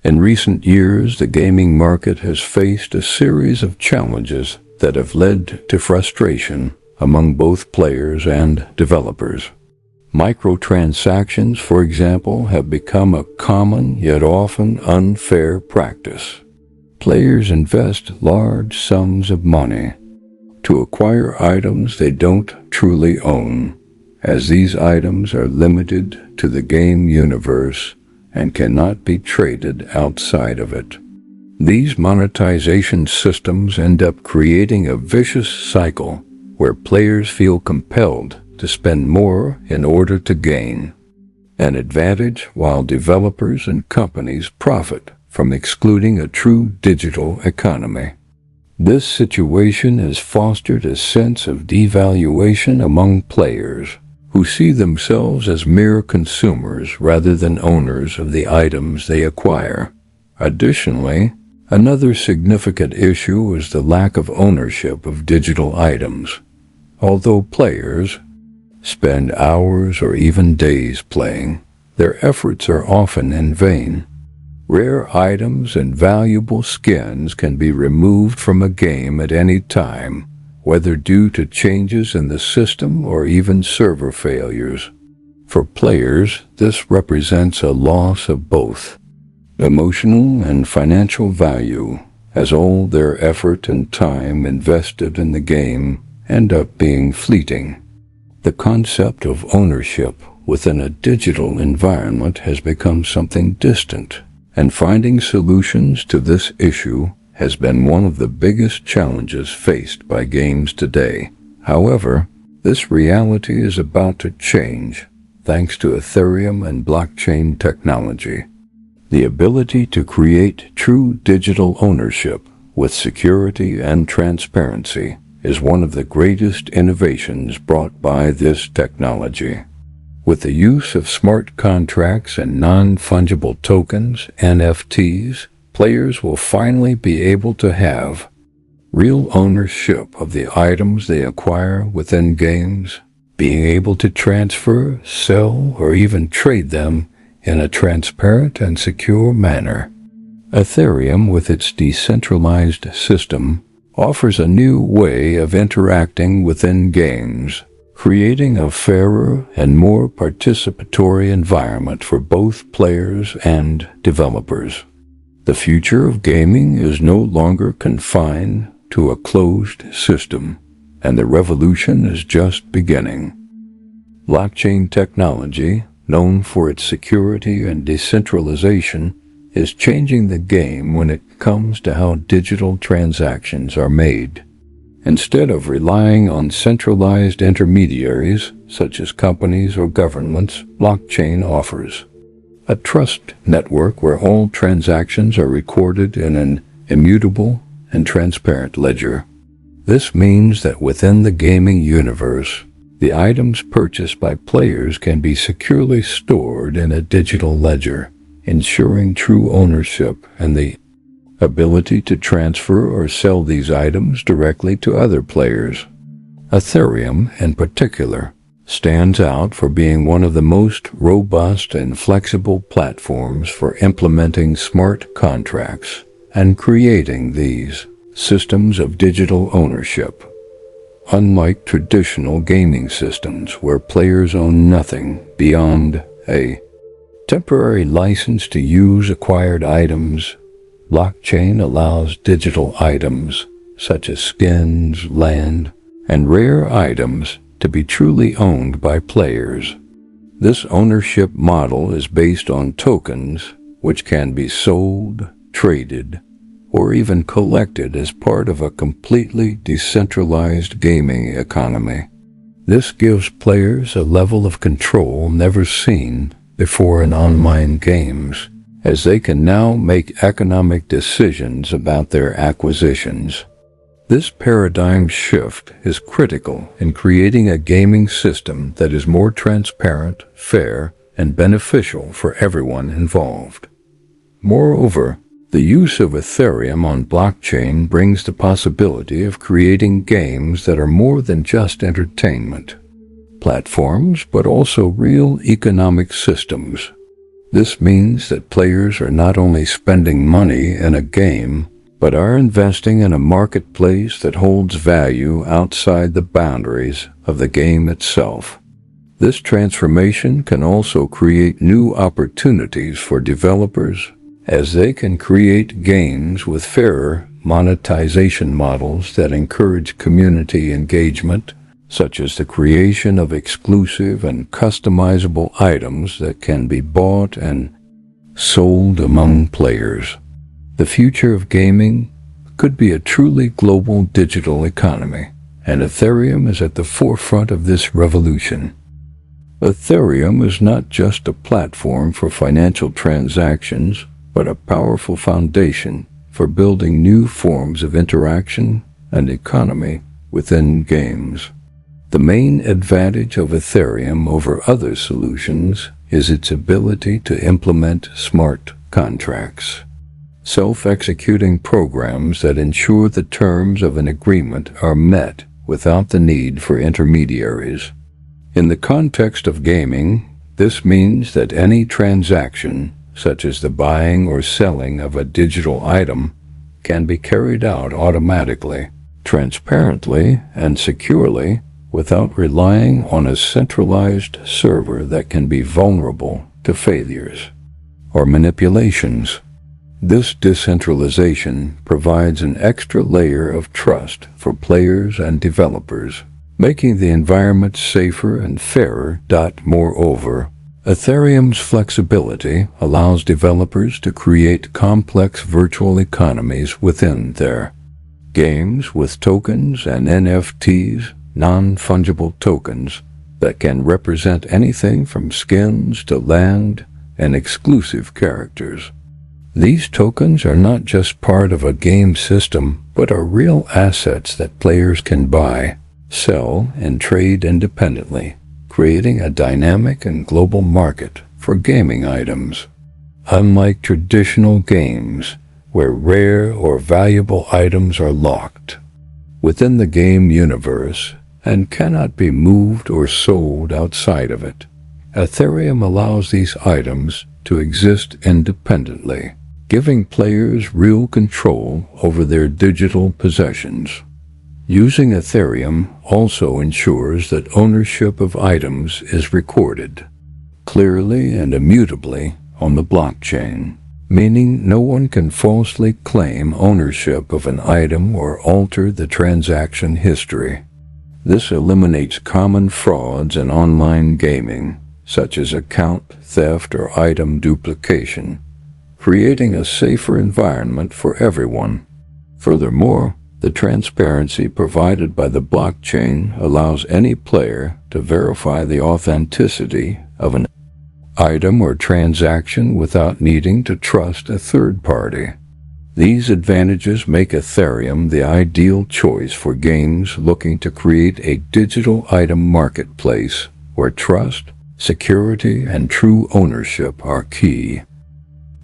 In recent years, the gaming market has faced a series of challenges that have led to frustration among both players and developers. Microtransactions, for example, have become a common yet often unfair practice. Players invest large sums of money to acquire items they don't truly own, as these items are limited to the game universe and cannot be traded outside of it. These monetization systems end up creating a vicious cycle where players feel compelled to spend more in order to gain an advantage, while developers and companies profit from excluding a true digital economy. This situation has fostered a sense of devaluation among players, who see themselves as mere consumers rather than owners of the items they acquire. Additionally, another significant issue is the lack of ownership of digital items. Although players spend hours or even days playing, their efforts are often in vain. Rare items and valuable skins can be removed from a game at any time, whether due to changes in the system or even server failures. For players, this represents a loss of both emotional and financial value, as all their effort and time invested in the game end up being fleeting. The concept of ownership within a digital environment has become something distant, and finding solutions to this issue has been one of the biggest challenges faced by games today. However, this reality is about to change thanks to Ethereum and blockchain technology. The ability to create true digital ownership with security and transparency is one of the greatest innovations brought by this technology. With the use of smart contracts and non-fungible tokens, NFTs, players will finally be able to have real ownership of the items they acquire within games, being able to transfer, sell, or even trade them in a transparent and secure manner. Ethereum, with its decentralized system, offers a new way of interacting within games, creating a fairer and more participatory environment for both players and developers. The future of gaming is no longer confined to a closed system, and the revolution is just beginning. Blockchain technology, known for its security and decentralization, is changing the game when it comes to how digital transactions are made. Instead of relying on centralized intermediaries, such as companies or governments, blockchain offers a trust network where all transactions are recorded in an immutable and transparent ledger. This means that within the gaming universe, the items purchased by players can be securely stored in a digital ledger, ensuring true ownership and the ability to transfer or sell these items directly to other players. Ethereum, in particular, stands out for being one of the most robust and flexible platforms for implementing smart contracts and creating these systems of digital ownership. Unlike traditional gaming systems where players own nothing beyond a temporary license to use acquired items, blockchain allows digital items, such as skins, land, and rare items, to be truly owned by players. This ownership model is based on tokens, which can be sold, traded, or even collected as part of a completely decentralized gaming economy. This gives players a level of control never seen before in online games, as they can now make economic decisions about their acquisitions. This paradigm shift is critical in creating a gaming system that is more transparent, fair, and beneficial for everyone involved. Moreover, the use of Ethereum on blockchain brings the possibility of creating games that are more than just entertainment platforms, but also real economic systems. This means that players are not only spending money in a game, but are investing in a marketplace that holds value outside the boundaries of the game itself. This transformation can also create new opportunities for developers, as they can create games with fairer monetization models that encourage community engagement, such as the creation of exclusive and customizable items that can be bought and sold among players. The future of gaming could be a truly global digital economy, and Ethereum is at the forefront of this revolution. Ethereum is not just a platform for financial transactions, but a powerful foundation for building new forms of interaction and economy within games. The main advantage of Ethereum over other solutions is its ability to implement smart contracts, self-executing programs that ensure the terms of an agreement are met without the need for intermediaries. In the context of gaming, this means that any transaction, such as the buying or selling of a digital item, can be carried out automatically, transparently, and securely without relying on a centralized server that can be vulnerable to failures or manipulations. This decentralization provides an extra layer of trust for players and developers, making the environment safer and fairer. Moreover, Ethereum's flexibility allows developers to create complex virtual economies within their games with tokens and NFTs, non-fungible tokens, that can represent anything from skins to land and exclusive characters. These tokens are not just part of a game system, but are real assets that players can buy, sell, and trade independently, creating a dynamic and global market for gaming items. Unlike traditional games, where rare or valuable items are locked within the game universe and cannot be moved or sold outside of it, Ethereum allows these items to exist independently, giving players real control over their digital possessions. Using Ethereum also ensures that ownership of items is recorded clearly and immutably on the blockchain, meaning no one can falsely claim ownership of an item or alter the transaction history. This eliminates common frauds in online gaming, such as account theft or item duplication, creating a safer environment for everyone. Furthermore, the transparency provided by the blockchain allows any player to verify the authenticity of an item or transaction without needing to trust a third party. These advantages make Ethereum the ideal choice for games looking to create a digital item marketplace where trust, security, and true ownership are key.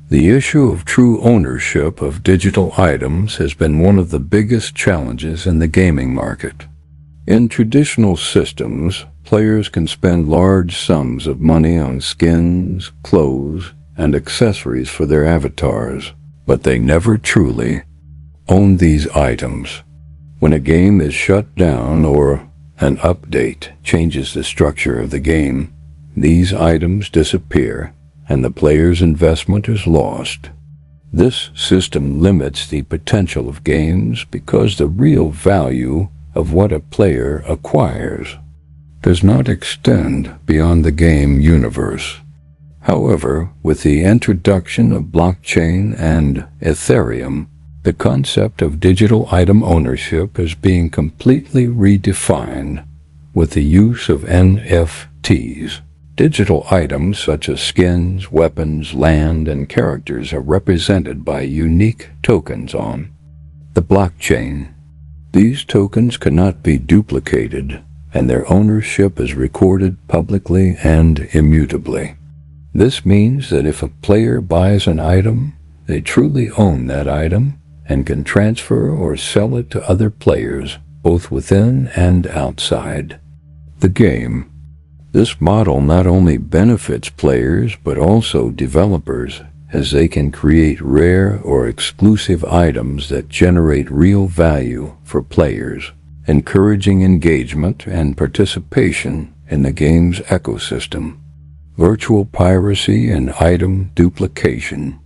The issue of true ownership of digital items has been one of the biggest challenges in the gaming market. In traditional systems, players can spend large sums of money on skins, clothes, and accessories for their avatars, but they never truly own these items. When a game is shut down or an update changes the structure of the game, these items disappear, and the player's investment is lost. This system limits the potential of games because the real value of what a player acquires does not extend beyond the game universe. However, with the introduction of blockchain and Ethereum, the concept of digital item ownership is being completely redefined with the use of NFTs. Digital items such as skins, weapons, land, and characters are represented by unique tokens on the blockchain. These tokens cannot be duplicated, and their ownership is recorded publicly and immutably. This means that if a player buys an item, they truly own that item and can transfer or sell it to other players, both within and outside the game. This model not only benefits players but also developers, as they can create rare or exclusive items that generate real value for players, encouraging engagement and participation in the game's ecosystem. Virtual piracy and item duplication,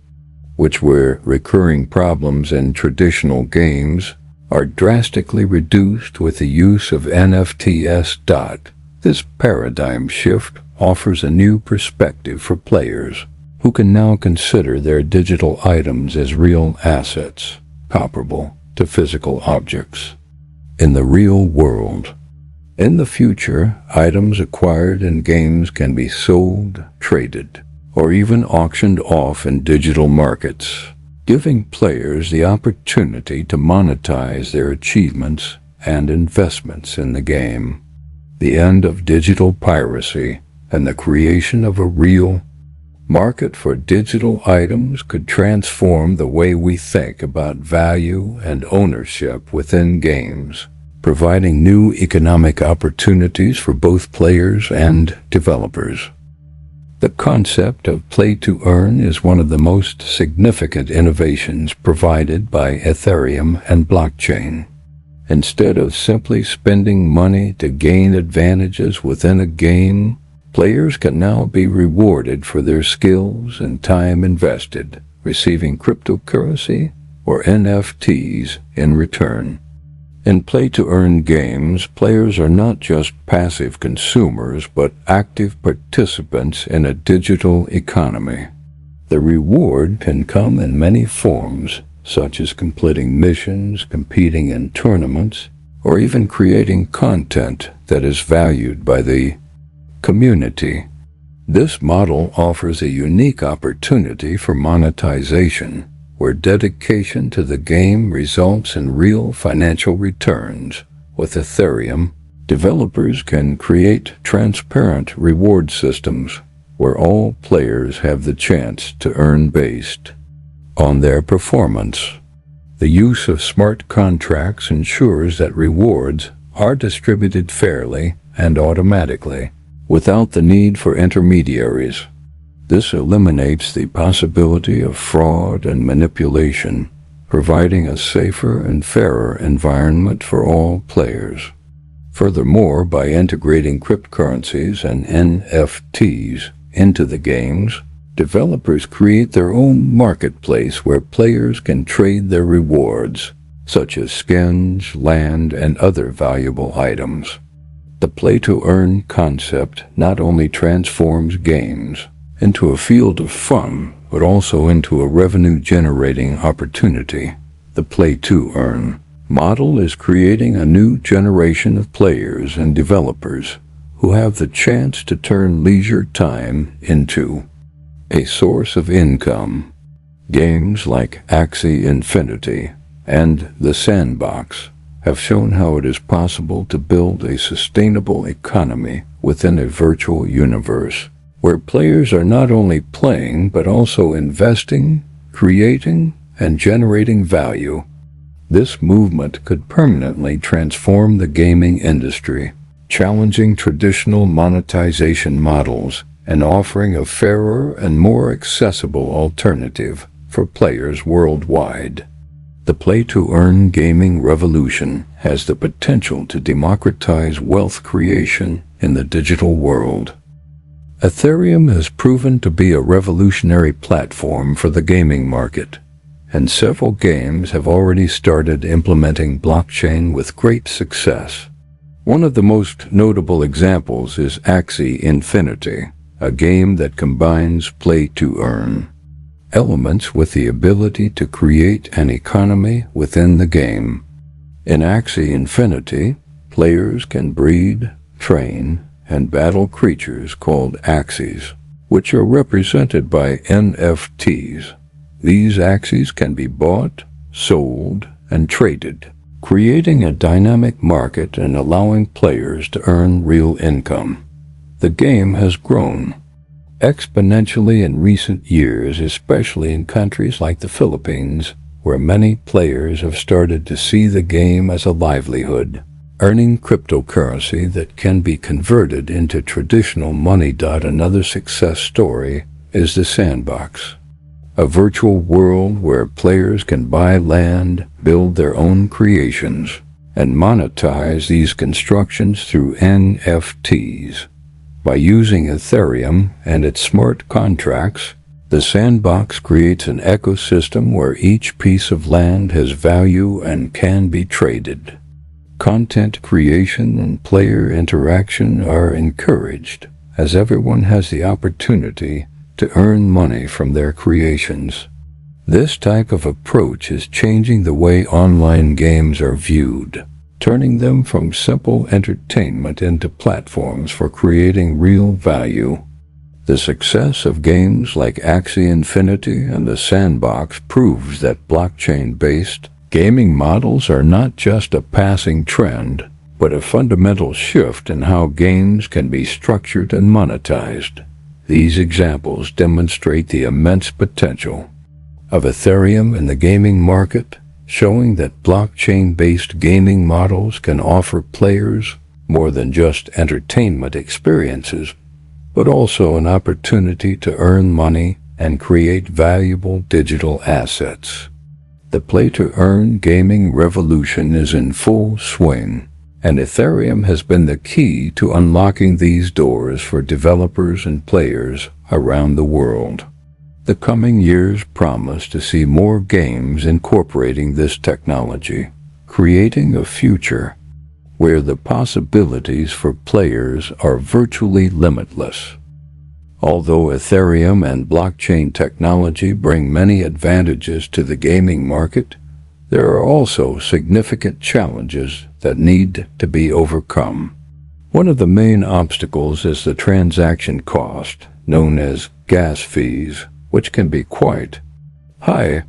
which were recurring problems in traditional games, are drastically reduced with the use of NFTs. This paradigm shift offers a new perspective for players, who can now consider their digital items as real assets, comparable to physical objects. In the real world, in the future, items acquired in games can be sold, traded, or even auctioned off in digital markets, giving players the opportunity to monetize their achievements and investments in the game. The end of digital piracy and the creation of a real market for digital items could transform the way we think about value and ownership within games, providing new economic opportunities for both players and developers. The concept of play to earn is one of the most significant innovations provided by Ethereum and blockchain. Instead of simply spending money to gain advantages within a game, players can now be rewarded for their skills and time invested, receiving cryptocurrency or NFTs in return. In play-to-earn games, players are not just passive consumers but active participants in a digital economy. The reward can come in many forms, such as completing missions, competing in tournaments, or even creating content that is valued by the community. This model offers a unique opportunity for monetization, where dedication to the game results in real financial returns. With Ethereum, developers can create transparent reward systems where all players have the chance to earn based on their performance. The use of smart contracts ensures that rewards are distributed fairly and automatically, without the need for intermediaries. This eliminates the possibility of fraud and manipulation, providing a safer and fairer environment for all players. Furthermore, by integrating cryptocurrencies and NFTs into the games, developers create their own marketplace where players can trade their rewards, such as skins, land, and other valuable items. The play-to-earn concept not only transforms games into a field of fun, but also into a revenue-generating opportunity. The play-to-earn model is creating a new generation of players and developers who have the chance to turn leisure time into a source of income. Games like Axie Infinity and The Sandbox have shown how it is possible to build a sustainable economy within a virtual universe, where players are not only playing but also investing, creating, and generating value. This movement could permanently transform the gaming industry, challenging traditional monetization models and offering a fairer and more accessible alternative for players worldwide. The play-to-earn gaming revolution has the potential to democratize wealth creation in the digital world. Ethereum has proven to be a revolutionary platform for the gaming market, and several games have already started implementing blockchain with great success. One of the most notable examples is Axie Infinity, a game that combines play-to-earn elements with the ability to create an economy within the game. In Axie Infinity, players can breed, train, and battle creatures called Axies, which are represented by NFTs. These Axies can be bought, sold, and traded, creating a dynamic market and allowing players to earn real income. The game has grown exponentially in recent years, especially in countries like the Philippines, where many players have started to see the game as a livelihood. earning cryptocurrency that can be converted into traditional money. Another success story is the sandbox, a virtual world where players can buy land, build their own creations, and monetize these constructions through NFTs. By using Ethereum and its smart contracts, the sandbox creates an ecosystem where each piece of land has value and can be traded. Content creation and player interaction are encouraged, as everyone has the opportunity to earn money from their creations. This type of approach is changing the way online games are viewed, turning them from simple entertainment into platforms for creating real value. The success of games like Axie Infinity and the Sandbox proves that blockchain-based gaming models are not just a passing trend, but a fundamental shift in how games can be structured and monetized. These examples demonstrate the immense potential of Ethereum in the gaming market, showing that blockchain-based gaming models can offer players more than just entertainment experiences, but also an opportunity to earn money and create valuable digital assets. The play-to-earn gaming revolution is in full swing, and Ethereum has been the key to unlocking these doors for developers and players around the world. The coming years promise to see more games incorporating this technology, creating a future where the possibilities for players are virtually limitless. Although Ethereum and blockchain technology bring many advantages to the gaming market, there are also significant challenges that need to be overcome. One of the main obstacles is the transaction cost, known as gas fees, which can be quite high,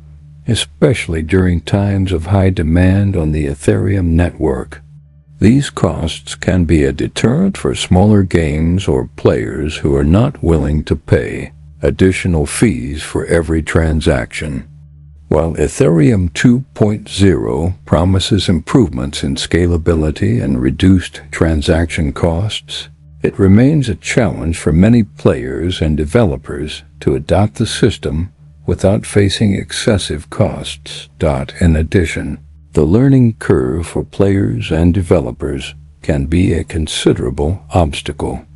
especially during times of high demand on the Ethereum network. These costs can be a deterrent for smaller games or players who are not willing to pay additional fees for every transaction. While Ethereum 2.0 promises improvements in scalability and reduced transaction costs, it remains a challenge for many players and developers to adopt the system without facing excessive costs. In addition, the learning curve for players and developers can be a considerable obstacle.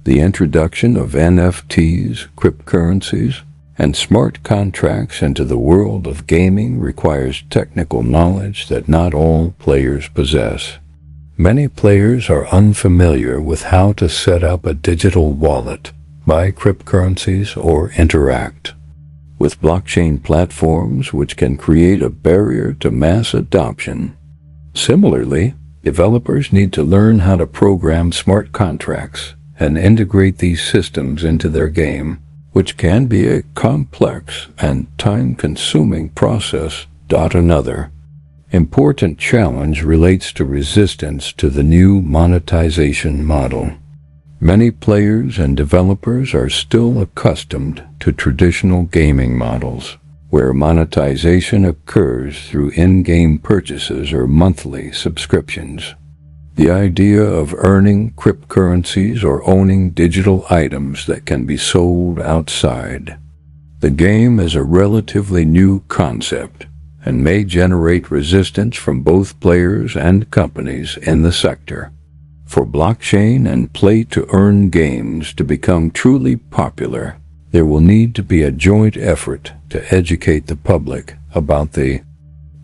The introduction of NFTs, cryptocurrencies, and smart contracts into the world of gaming requires technical knowledge that not all players possess. Many players are unfamiliar with how to set up a digital wallet, buy cryptocurrencies, or interact with blockchain platforms, which can create a barrier to mass adoption. Similarly, developers need to learn how to program smart contracts and integrate these systems into their game, which can be a complex and time-consuming process. Another important challenge relates to resistance to the new monetization model. Many players and developers are still accustomed to traditional gaming models, where monetization occurs through in-game purchases or monthly subscriptions. The idea of earning cryptocurrencies or owning digital items that can be sold outside the game is a relatively new concept and may generate resistance from both players and companies in the sector. For blockchain and play-to-earn games to become truly popular, there will need to be a joint effort to educate the public about the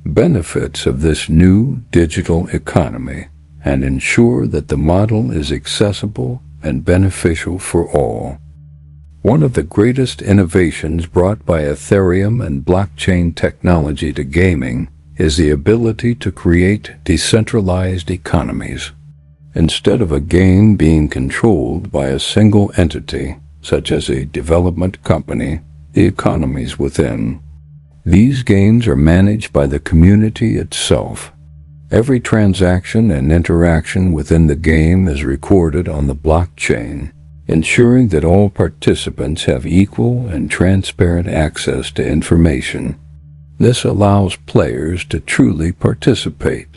benefits of this new digital economy and ensure that the model is accessible and beneficial for all. One of the greatest innovations brought by Ethereum and blockchain technology to gaming is the ability to create decentralized economies. Instead of a game being controlled by a single entity, such as a development company, the economies within these games are managed by the community itself. Every transaction and interaction within the game is recorded on the blockchain, ensuring that all participants have equal and transparent access to information. This allows players to truly participate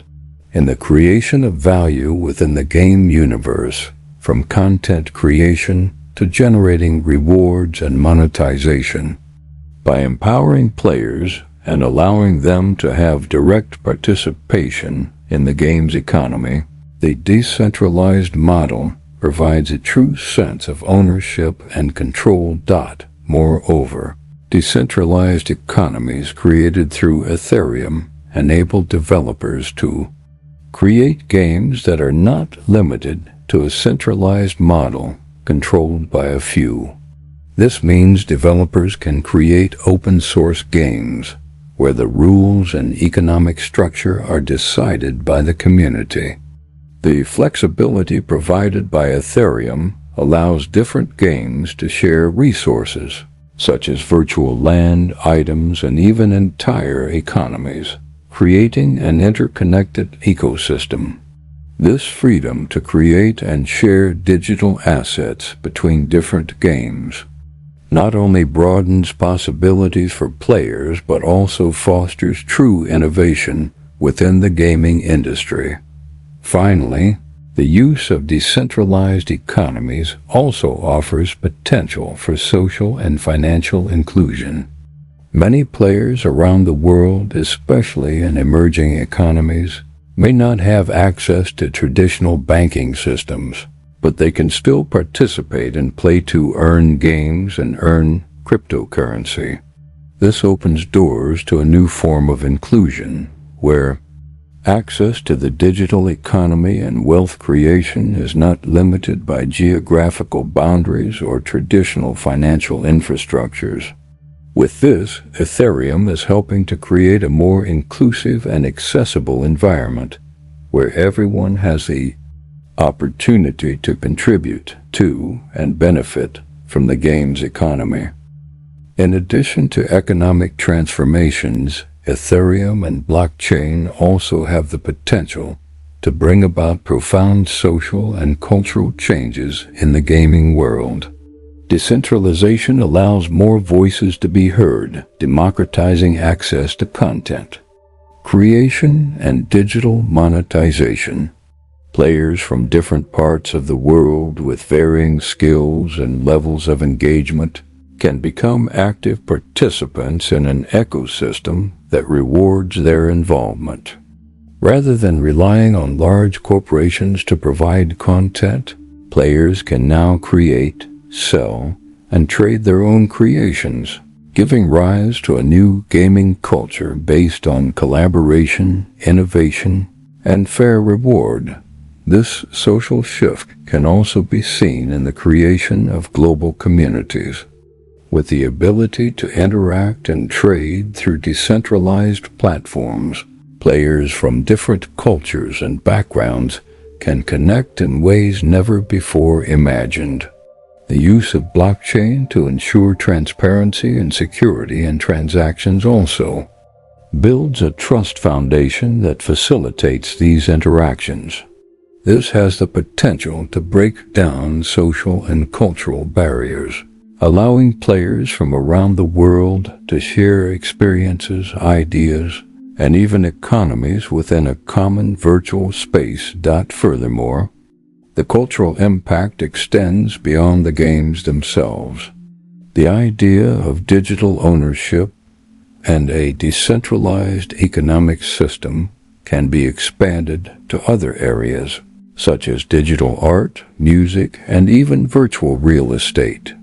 in the creation of value within the game universe, from content creation to generating rewards and monetization. By empowering players and allowing them to have direct participation in the game's economy, the decentralized model provides a true sense of ownership and control. Moreover, decentralized economies created through Ethereum enable developers to create games that are not limited to a centralized model controlled by a few. This means developers can create open-source games where the rules and economic structure are decided by the community. The flexibility provided by Ethereum allows different games to share resources, such as virtual land, items, and even entire economies, creating an interconnected ecosystem. This freedom to create and share digital assets between different games not only broadens possibilities for players but also fosters true innovation within the gaming industry. Finally, the use of decentralized economies also offers potential for social and financial inclusion. Many players around the world, especially in emerging economies, may not have access to traditional banking systems, but they can still participate in play-to-earn games and earn cryptocurrency. This opens doors to a new form of inclusion, where access to the digital economy and wealth creation is not limited by geographical boundaries or traditional financial infrastructures. With this, Ethereum is helping to create a more inclusive and accessible environment where everyone has the opportunity to contribute to and benefit from the game's economy. In addition to economic transformations, Ethereum and blockchain also have the potential to bring about profound social and cultural changes in the gaming world. Decentralization allows more voices to be heard, democratizing access to content creation and digital monetization. Players from different parts of the world with varying skills and levels of engagement can become active participants in an ecosystem that rewards their involvement. Rather than relying on large corporations to provide content, players can now create, sell, and trade their own creations, giving rise to a new gaming culture based on collaboration, innovation, and fair reward. This social shift can also be seen in the creation of global communities. With the ability to interact and trade through decentralized platforms, players from different cultures and backgrounds can connect in ways never before imagined. The use of blockchain to ensure transparency and security in transactions also builds a trust foundation that facilitates these interactions. This has the potential to break down social and cultural barriers, allowing players from around the world to share experiences, ideas, and even economies within a common virtual space. Furthermore, the cultural impact extends beyond the games themselves. The idea of digital ownership and a decentralized economic system can be expanded to other areas, such as digital art, music, and even virtual real estate.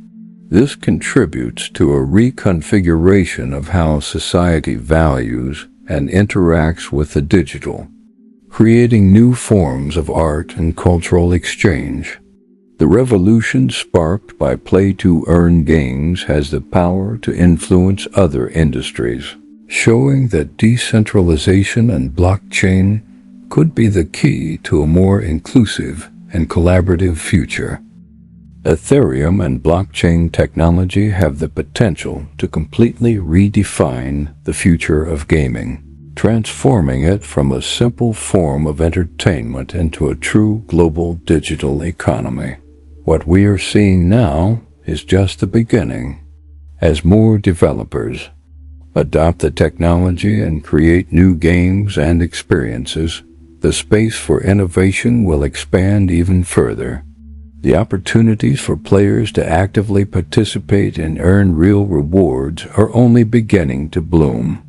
This contributes to a reconfiguration of how society values and interacts with the digital, creating new forms of art and cultural exchange. The revolution sparked by play-to-earn games has the power to influence other industries, showing that decentralization and blockchain could be the key to a more inclusive and collaborative future. Ethereum and blockchain technology have the potential to completely redefine the future of gaming, transforming it from a simple form of entertainment into a true global digital economy. What we are seeing now is just the beginning. As more developers adopt the technology and create new games and experiences, the space for innovation will expand even further. The opportunities for players to actively participate and earn real rewards are only beginning to bloom.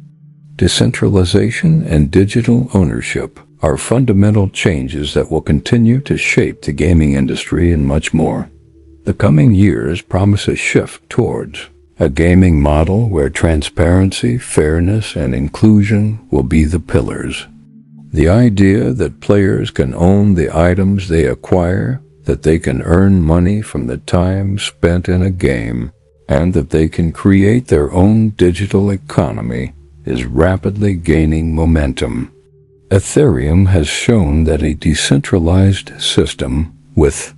Decentralization and digital ownership are fundamental changes that will continue to shape the gaming industry and much more. The coming years promise a shift towards a gaming model where transparency, fairness, and inclusion will be the pillars. The idea that players can own the items they acquire, that they can earn money from the time spent in a game, and that they can create their own digital economy is rapidly gaining momentum. Ethereum has shown that a decentralized system with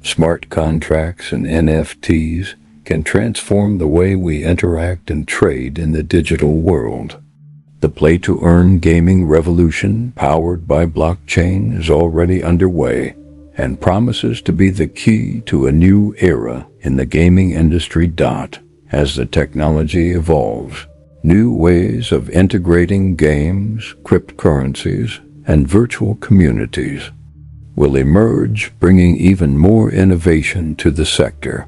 smart contracts and NFTs can transform the way we interact and trade in the digital world. The play-to-earn gaming revolution powered by blockchain is already underway and promises to be the key to a new era in the gaming industry. As the technology evolves, new ways of integrating games, cryptocurrencies, and virtual communities will emerge, bringing even more innovation to the sector.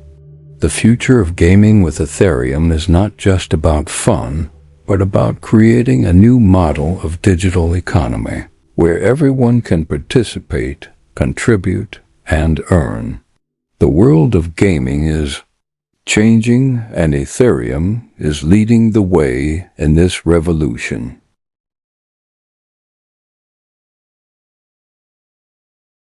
The future of gaming with Ethereum is not just about fun, but about creating a new model of digital economy, where everyone can participate, contribute, and earn. The world of gaming is changing, and Ethereum is leading the way in this revolution.